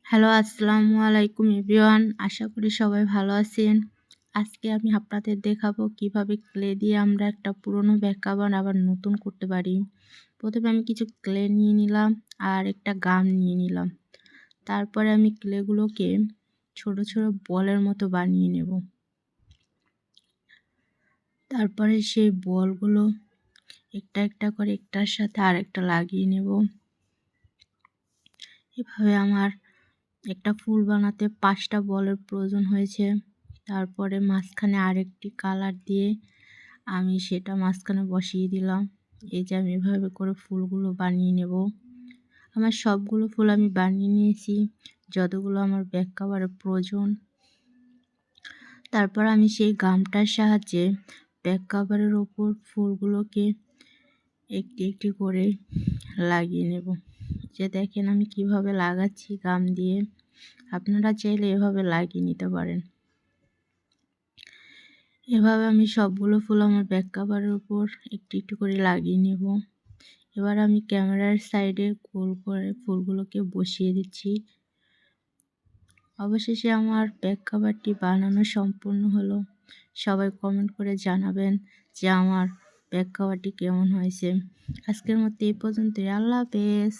Hello, আসসালামু আলাইকুম everyone. আশা করি সবাই ভালো আছেন। আজকে আমি আপনাদের দেখাবো কিভাবে ক্লে দিয়ে আমরা একটা পুরনো ব্যাগ কভার আবার নতুন করতে পারি। প্রথমে আমি কিছু ক্লে নিয়ে নিলাম আর একটা গাম নিয়ে নিলাম। তারপরে আমি ক্লেগুলোকে ছোট ছোট বলের মতো বানিয়ে নেব। তারপরে সেই বলগুলো একটা একটা করে একটার সাথে আরেকটা লাগিয়ে নেব। এভাবে আমার একটা ফুল বানাতে 5টা বলের প্রয়োজন হয়েছে। তারপরে মাঝখানে আরেকটি কালার দিয়ে আমি সেটা মাঝখানে বসিয়ে দিলাম। এই যে আমি এভাবে করে ফুলগুলো বানিয়ে নেব। আমার সবগুলো ফুল আমি বানিয়ে নিয়েছি, যতগুলো আমার ব্যাক কভারের প্রয়োজন। তারপর আমি সেই গামটার সাহায্যে ব্যাক কভারের ওপর ফুলগুলোকে একটি একটি করে লাগিয়ে নেব। যে দেখেন আমি কিভাবে লাগাচ্ছি গাম দিয়ে। আপনারা চাইলে এভাবে লাগিয়ে নিতে পারেন। এভাবে আমি সবগুলো ফুল আমার ব্যাক কভারের উপর একটু একটু করে লাগিয়ে নেব। এবার আমি ক্যামেরার সাইডে গোল করে ফুলগুলোকে বসিয়ে দিচ্ছি। অবশেষে আমার ব্যাক কভারটি বানানো সম্পূর্ণ হলো। সবাই কমেন্ট করে জানাবেন যে আমার ব্যাক কভারটি কেমন হয়েছে। আজকের মতো এই পর্যন্তই। আল্লাহ হাফেজ।